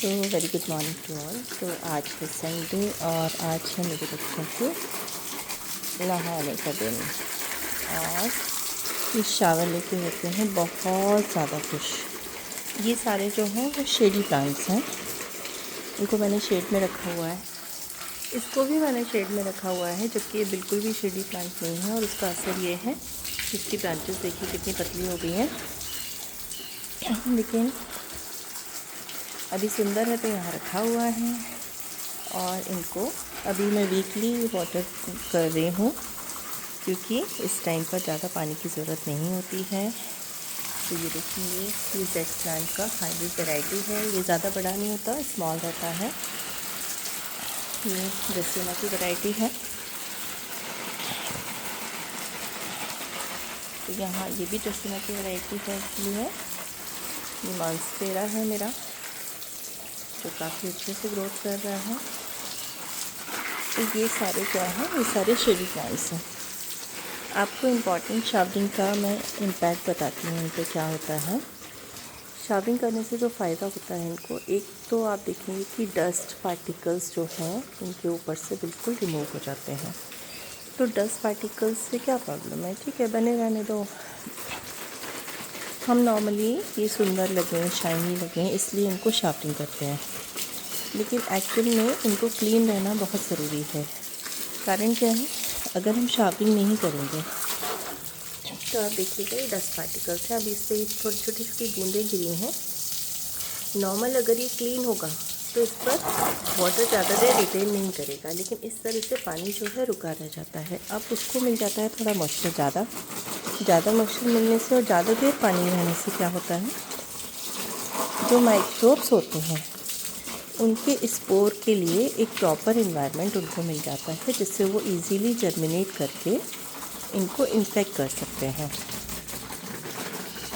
तो very good morning to all. तो आज है संडे और आज है मेरे बच्चों के नहाने का दिन और ये शावर लेके होते हैं बहुत ज़्यादा खुश। ये सारे जो हैं वो शेडी प्लांट्स हैं, इनको मैंने शेड में रखा हुआ है, इसको भी मैंने शेड में रखा हुआ है, जबकि ये बिल्कुल भी शेडी प्लांट नहीं है। और उसका असर ये है, इसकी ब्रांचेस देखिए कितनी पतली हो गई हैं, लेकिन अभी सुंदर है तो यहाँ रखा हुआ है। और इनको अभी मैं वीकली वाटर कर रही हूँ, क्योंकि इस टाइम पर ज़्यादा पानी की ज़रूरत नहीं होती है। तो ये देखिए, ये जेड प्लांट का हाइब्रिड वैरायटी है। ये ज़्यादा बड़ा नहीं होता, स्मॉल रहता है। ये ड्रेसिना की वैरायटी है। तो यहाँ ये भी ड्रेसिना की वैरायटी है, एक्चुअली है। ये मॉन्स्टेरा है मेरा, जो काफ़ी अच्छे से ग्रोथ कर रहा है। तो ये सारे क्या हैं, ये सारे शेडी प्लांट्स हैं। आपको इम्पॉर्टेंट शावरिंग का मैं इम्पैक्ट बताती हूँ, इनको क्या होता है। शावरिंग करने से जो फ़ायदा होता है इनको, एक तो आप देखेंगे कि डस्ट पार्टिकल्स जो हैं इनके ऊपर से बिल्कुल रिमूव हो जाते हैं। तो डस्ट पार्टिकल्स से क्या प्रॉब्लम है, ठीक है, बने रहने दो। हम नॉर्मली ये सुंदर लगें, शाइनी लगें, इसलिए इनको शावरिंग करते हैं, लेकिन एक्चुअल में इनको क्लीन रहना बहुत ज़रूरी है। कारण क्या है, अगर हम शावरिंग नहीं करेंगे तो आप देखिएगा ये डस्ट पार्टिकल्स हैं। अभी इस पर छोटी छोटी छोटी बूंदें गिरी हैं। नॉर्मल अगर ये क्लीन होगा तो इस पर वाटर ज़्यादा देर रिटेन नहीं करेगा, लेकिन इस तरह से पानी जो है रुका रह जाता है। अब उसको मिल जाता है थोड़ा मॉइस्चर, ज़्यादा मॉइस्चर मिलने से और ज़्यादा देर पानी रहने से क्या होता है, जो माइक्रोब्स होते हैं उनके स्पोर के लिए एक प्रॉपर इन्वायरमेंट उनको मिल जाता है, जिससे वो इजीली जर्मिनेट करके इनको इन्फेक्ट कर सकते हैं।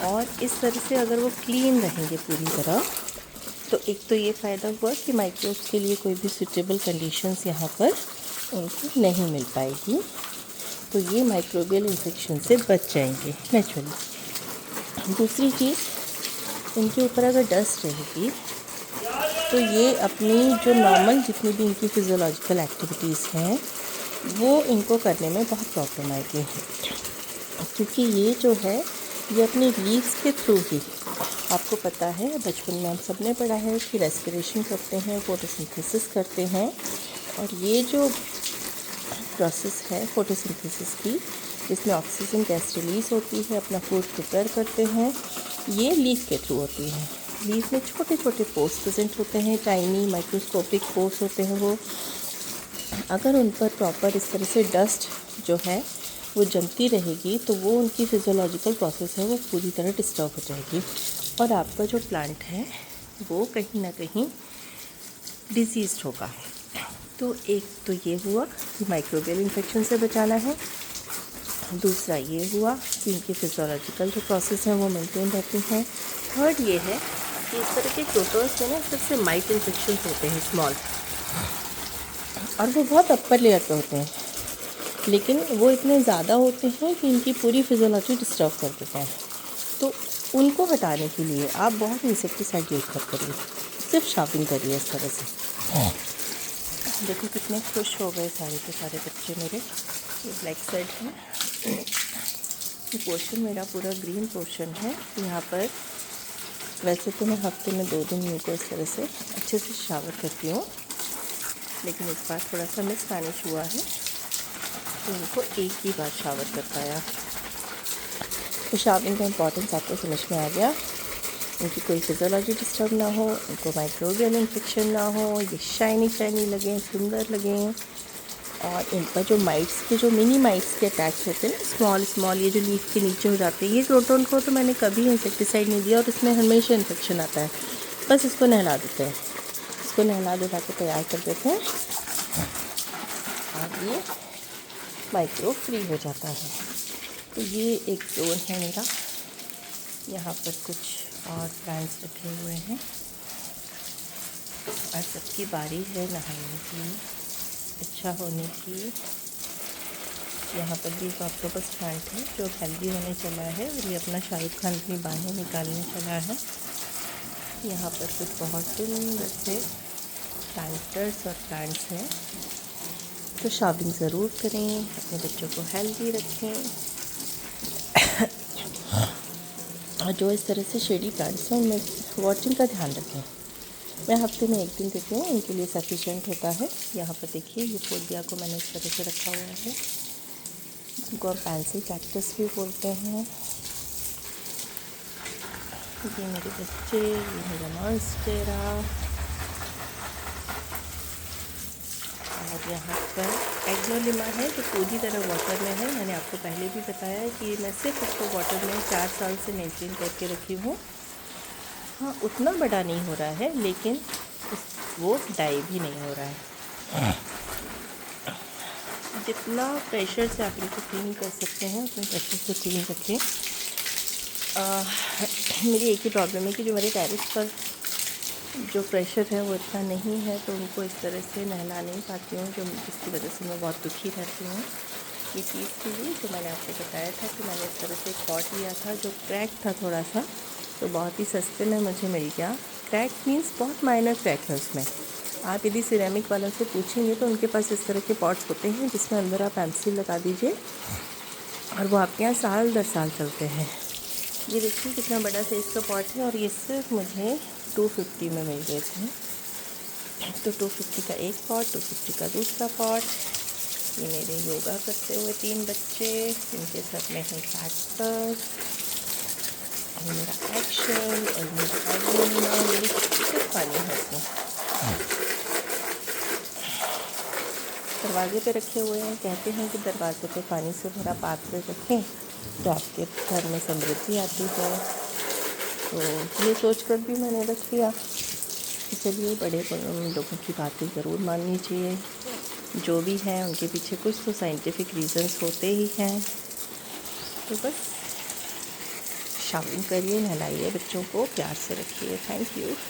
और इस तरह से अगर वो क्लीन रहेंगे पूरी तरह, तो एक तो ये फ़ायदा हुआ कि माइक्रोब्स के लिए कोई भी सूटेबल कंडीशंस यहाँ पर उनको नहीं मिल पाएगी, तो ये माइक्रोबियल इन्फेक्शन से बच जाएंगे नेचुरली। दूसरी चीज़, इनके ऊपर अगर डस्ट रहेगी तो ये अपनी जो नॉर्मल जितनी भी इनकी फिजियोलॉजिकल एक्टिविटीज़ हैं वो इनको करने में बहुत प्रॉब्लम आएगी, क्योंकि ये जो है ये अपनी लीव्स के थ्रू ही, आपको पता है बचपन में हम सब ने पढ़ा है कि रेस्पिरेशन करते हैं, फोटोसिंथेसिस करते हैं। और ये जो प्रोसेस है फोटोसिंथेसिस की, जिसमें ऑक्सीजन गैस रिलीज़ होती है, अपना फूड प्रिपेयर करते हैं, ये लीफ के थ्रू होती है। लीफ में छोटे छोटे पोर्स प्रेजेंट होते हैं, टाइनी माइक्रोस्कोपिक पोर्स होते हैं वो। अगर उन पर प्रॉपर इस तरह से डस्ट जो है वो जमती रहेगी, तो वो उनकी फिजियोलॉजिकल प्रोसेस है वो पूरी तरह डिस्टर्ब हो जाएगी, और आपका जो प्लांट है वो कहीं ना कहीं डिजीज़ होगा। तो एक तो ये हुआ कि माइक्रोबियल इन्फेक्शन से बचाना है। दूसरा ये हुआ कि इनकी फिजियोलॉजिकल जो प्रोसेस है वो मेंटेन रहती हैं। थर्ड ये है कि इस तरह के क्रोटोस में ना सबसे माइट इन्फेक्शन होते हैं, स्मॉल, और वो बहुत अपर लेयर पे होते हैं, लेकिन वो इतने ज़्यादा होते हैं कि इनकी पूरी फिजियोलॉजी डिस्टर्ब कर देते हैं। तो उनको हटाने के लिए आप बहुत इंसेक्टिसाइड यूज़ कर करिए, सिर्फ शावरिंग करिए इस तरह से। देखो कितने खुश हो गए सारे के सारे बच्चे मेरे। ये ब्लैक साइड है, ये पोर्शन मेरा पूरा ग्रीन पोर्शन है। यहाँ पर वैसे तो मैं हफ्ते में 2 दिन इनको इस तरह से अच्छे से शावर करती हूँ, लेकिन इस बार थोड़ा सा मिस मैनेज हुआ है, तो इनको एक ही बार शावर कर पाया। तो शावरिंग का इम्पोर्टेंस आपको समझ में आ गया। इनकी कोई फिजियोलॉजी डिस्टर्ब ना हो, इनको माइक्रोबियल इन्फेक्शन ना हो, ये शाइनी लगें, सुंदर लगें। और इन पर जो माइट्स के, जो मिनी माइट्स के अटैच होते हैं ना, स्मॉल ये जो लीफ के नीचे हो जाते हैं, ये क्रोटोन को तो मैंने कभी इंसेक्टिसाइड नहीं दिया, और इसमें हमेशा इन्फेक्शन आता है। बस इसको नहला देते हैं, इसको नहला धुला के तैयार कर देते हैं, और ये माइक्रो फ्री हो जाता है। तो ये एक जोन है मेरा, यहाँ पर कुछ और प्लांट्स रखे हुए हैं, और सबकी बारी है नहाने की, अच्छा होने की। यहाँ पर भी एक ऑक्टोपस प्लांट है जो हेल्दी होने चला है, और ये अपना शाहरुख खान अपनी बाहें निकालने चला है। यहाँ पर कुछ बहुत सुंदर से प्लांटर्स और प्लांट्स हैं। तो शॉपिंग ज़रूर करें, अपने बच्चों को हेल्दी रखें। और जो इस तरह से शेडी प्लांट्स हैं उनमें वाटरिंग का ध्यान रखें। मैं हफ्ते में 1 दिन देती हूँ, उनके लिए सफिशेंट होता है। यहाँ पर देखिए ये फोल्डिया को मैंने इस तरह से रखा हुआ है, जिनको हम पेंसिल कैक्टस भी बोलते हैं। ये मेरे बच्चे, ये मेरा मॉन्स्टेरा। और यहाँ पर एग्नोलिमा है जो पूरी तरह वाटर में है। मैंने आपको पहले भी बताया कि मैं सिर्फ उसको वाटर में 4 साल से मेंटेन करके रखी हूँ। हाँ, उतना बड़ा नहीं हो रहा है, लेकिन वो डाई भी नहीं हो रहा है। जितना प्रेशर से आप इनको क्लीन कर सकते हैं उतने प्रेशर से क्लीन रखें। मेरी एक ही प्रॉब्लम है कि जो मेरे टेरेस पर जो प्रेशर है वो इतना नहीं है, तो उनको इस तरह से नहला नहीं पाती हूँ, जो जिसकी वजह से मैं बहुत दुखी रहती हूँ। ये चीज़ के लिए जो मैंने आपको बताया था कि मैंने इस तरह से एक पॉट लिया था जो क्रैक था थोड़ा सा, तो बहुत ही सस्ते में मुझे मिल गया। क्रैक मीन्स बहुत माइनर क्रैक है उसमें। आप यदि सिरेमिक वालों से पूछेंगे तो उनके पास इस तरह के पॉट्स होते हैं जिसमें अंदर आप पेंसिल लगा दीजिए और वो आपके यहाँ साल दर साल चलते हैं। ये देखिए कितना बड़ा साइज़ का पॉट है और ये सिर्फ मुझे 250 में मिल गए थे। तो 250 का एक पॉट, 250 का दूसरा पॉट। ये मेरे योगा करते हुए 3 बच्चे, इनके साथ में है कैक्टस, और मेरा एक्शन और मेरा एग्नोलिमा। मेरी सिर्फ पानी है इसमें। दरवाजे पे रखे हुए हैं। कहते हैं कि दरवाजे पे पानी से भरा पात्र रखें तो आपके घर में समृद्धि आती है। तो ये सोचकर भी मैंने रख लिया। चलिए, बड़े लोगों की बातें ज़रूर माननी चाहिए। जो भी है उनके पीछे कुछ तो साइंटिफिक रीज़न्स होते ही हैं। तो बस शॉपिंग करिए, नहलाइए बच्चों को, प्यार से रखिए। Thank you.